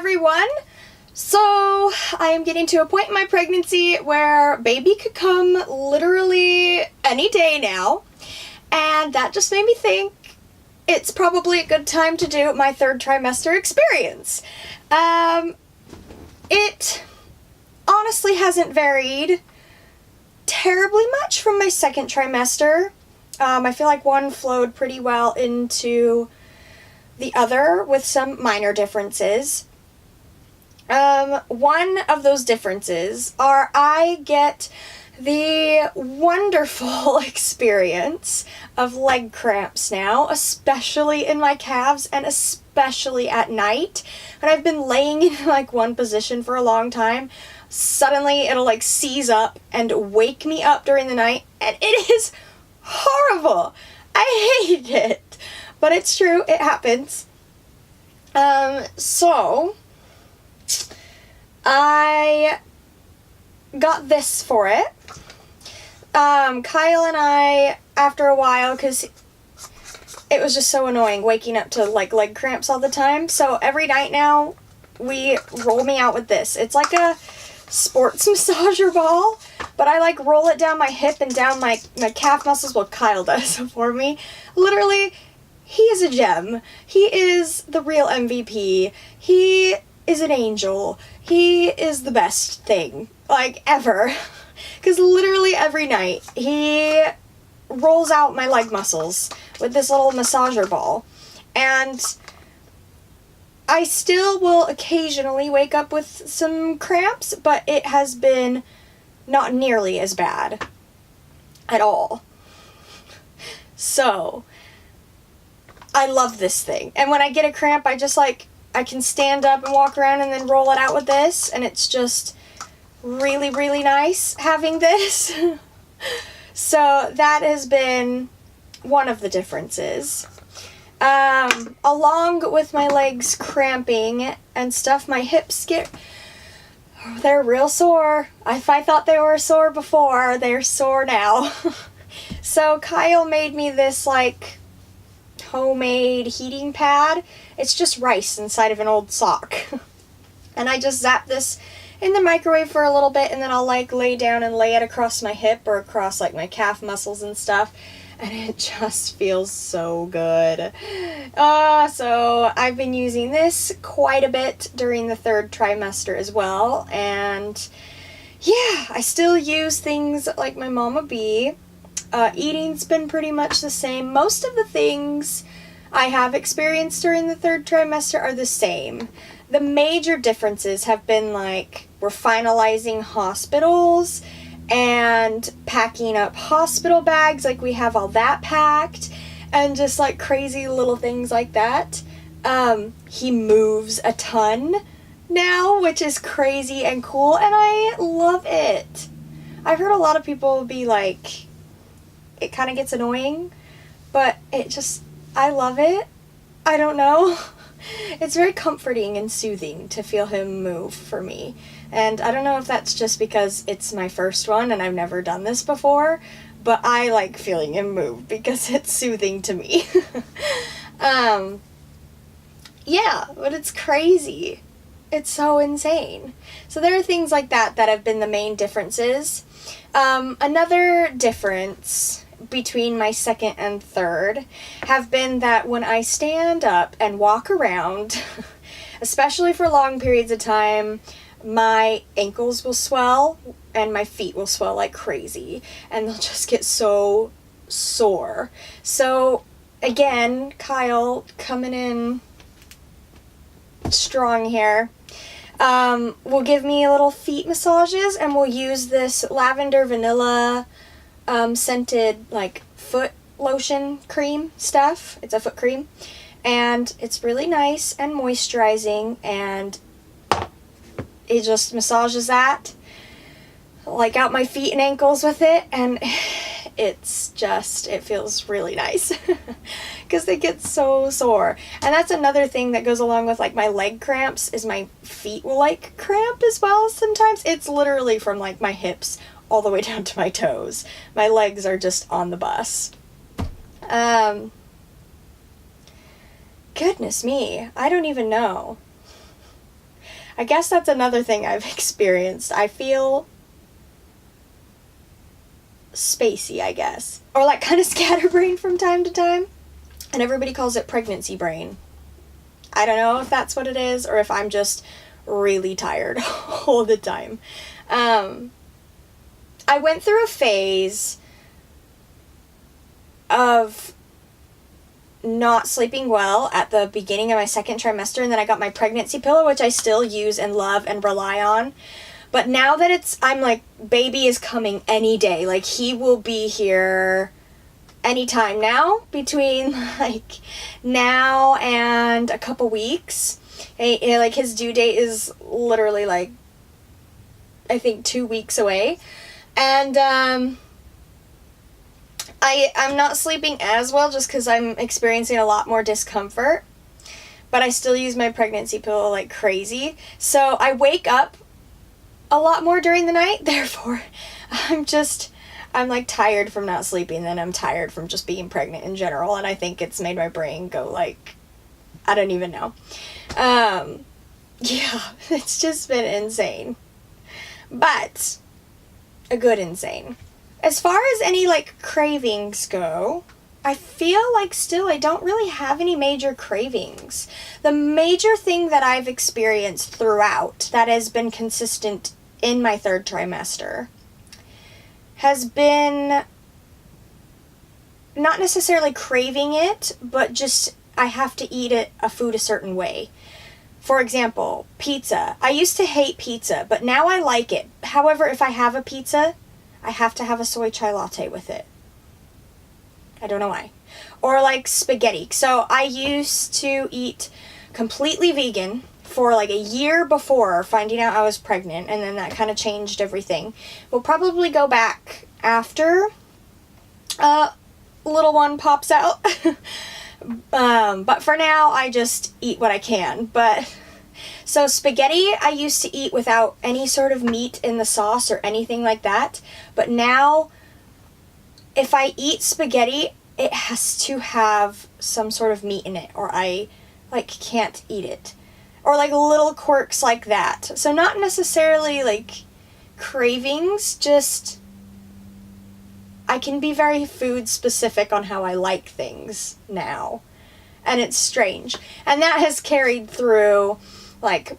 everyone! So, I am getting to a point in my pregnancy where baby could come literally any day now, and that just made me think it's probably a good time to do my third trimester experience. It honestly hasn't varied terribly much from my second trimester. I feel like one flowed pretty well into the other with some minor differences. One of those differences are I get the wonderful experience of leg cramps now, especially in my calves and especially at night. When I've been laying in like one position for a long time, suddenly it'll like seize up and wake me up during the night, and it is horrible. I hate it, but it's true, it happens. So I got this for it. Kyle and I, after a while, because it was just so annoying waking up to like leg cramps all the time, so every night now we roll me out with this. It's like a sports massager ball, but I like roll it down my hip and down my calf muscles. Well, Kyle does for me. Literally, he is a gem. He is the real MVP. He is an angel. He is the best thing, like, ever. Because literally every night, he rolls out my leg muscles with this little massager ball. And I still will occasionally wake up with some cramps, but it has been not nearly as bad at all. So, I love this thing. And when I get a cramp, I just like, I can stand up and walk around and then roll it out with this, and it's just really, really nice having this. So that has been one of the differences. Along with my legs cramping and stuff, my hips they're real sore. If I thought they were sore before, they're sore now. So Kyle made me this like homemade heating pad. It's just rice inside of an old sock. And I just zap this in the microwave for a little bit, and then I'll like lay down and lay it across my hip or across like my calf muscles and stuff, and it just feels so good. So I've been using this quite a bit during the third trimester as well, and yeah, I still use things like my Mama Bee. Eating's been pretty much the same. Most of the things I have experienced during the third trimester are the same. The major differences have been like, we're finalizing hospitals and packing up hospital bags, like we have all that packed, and just like crazy little things like that. He moves a ton now, which is crazy and cool, and I love it. I've heard a lot of people be like, it kind of gets annoying, but I love it. I don't know. It's very comforting and soothing to feel him move for me. And I don't know if that's just because it's my first one and I've never done this before, but I like feeling him move because it's soothing to me. Yeah, but it's crazy. It's so insane. So there are things like that that have been the main differences. Another difference between my second and third have been that when I stand up and walk around, especially for long periods of time, my ankles will swell and my feet will swell like crazy, and they'll just get so sore. So again, Kyle coming in strong here, will give me little feet massages, and we'll use this lavender vanilla scented like foot lotion cream stuff. It's a foot cream, and it's really nice and moisturizing, and it just massages that like out my feet and ankles with it, and it feels really nice because they get so sore. And that's another thing that goes along with like my leg cramps, is my feet will like cramp as well sometimes. It's literally from like my hips all the way down to my toes. My legs are just on the bus. Goodness me, I don't even know. I guess that's another thing I've experienced. I feel spacey, I guess. Or like kind of scatterbrained from time to time. And everybody calls it pregnancy brain. I don't know if that's what it is or if I'm just really tired all the time. I went through a phase of not sleeping well at the beginning of my second trimester, and then I got my pregnancy pillow, which I still use and love and rely on. But now that I'm like, baby is coming any day. Like, he will be here anytime now, between like now and a couple weeks. Like, his due date is literally like, I think 2 weeks away. And I'm not sleeping as well just because I'm experiencing a lot more discomfort. But I still use my pregnancy pillow like crazy. So I wake up a lot more during the night. Therefore, I'm like tired from not sleeping, and I'm tired from just being pregnant in general. And I think it's made my brain go like, I don't even know. Yeah, it's just been insane. But a good insane. As far as any like cravings go, I feel like still I don't really have any major cravings. The major thing that I've experienced throughout that has been consistent in my third trimester has been not necessarily craving it, but just I have to eat a food a certain way. For example, pizza. I used to hate pizza, but now I like it. However, if I have a pizza, I have to have a soy chai latte with it. I don't know why. Or like spaghetti. So I used to eat completely vegan for like a year before finding out I was pregnant, and then that kind of changed everything. We'll probably go back after little one pops out. But for now, I just eat what I can. But so spaghetti I used to eat without any sort of meat in the sauce or anything like that. But now, if I eat spaghetti, it has to have some sort of meat in it, or I like can't eat it. Or like little quirks like that. So not necessarily like cravings, just I can be very food specific on how I like things now. And it's strange. And that has carried through like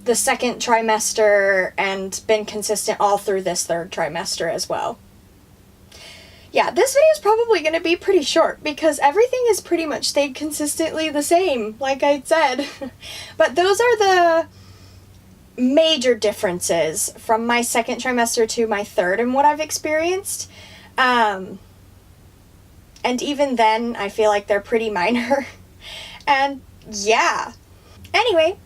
the second trimester and been consistent all through this third trimester as well. Yeah, this video is probably going to be pretty short because everything has pretty much stayed consistently the same, like I said. But those are the major differences from my second trimester to my third and what I've experienced. And even then, I feel like they're pretty minor. And yeah. Anyway,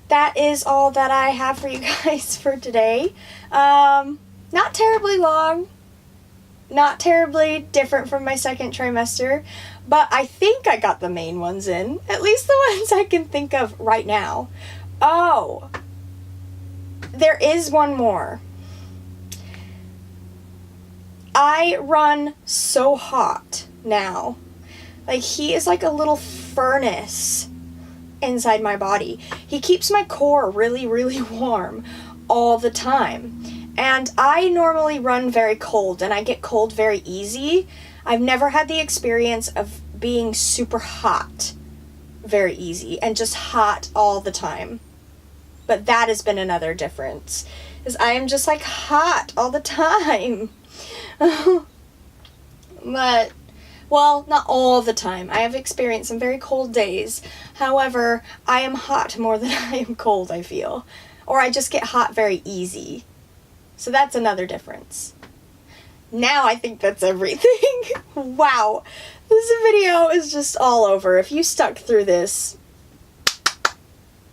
that is all that I have for you guys for today. Not terribly long. Not terribly different from my second trimester, but I think I got the main ones in. At least the ones I can think of right now. Oh, there is one more. I run so hot now. Like, he is like a little furnace inside my body. He keeps my core really, really warm all the time. And I normally run very cold, and I get cold very easy. I've never had the experience of being super hot very easy, and just hot all the time. But that has been another difference, is I am just like hot all the time. But, well, not all the time. I have experienced some very cold days. However, I am hot more than I am cold, I feel. Or I just get hot very easy. So that's another difference. Now I think that's everything. Wow. This video is just all over. If you stuck through this,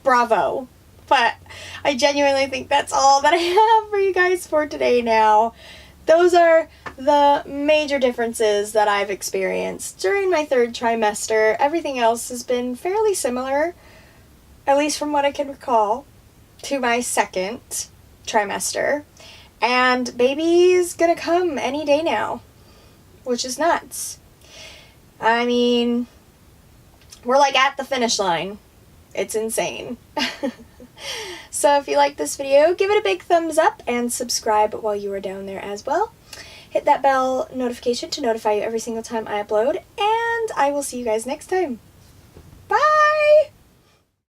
bravo. But I genuinely think that's all that I have for you guys for today now. Those are the major differences that I've experienced during my third trimester. Everything else has been fairly similar, at least from what I can recall, to my second trimester. And baby's gonna come any day now, which is nuts. I mean, we're like at the finish line. It's insane. So if you like this video, give it a big thumbs up and subscribe while you are down there as well. Hit that bell notification to notify you every single time I upload, and I will see you guys next time.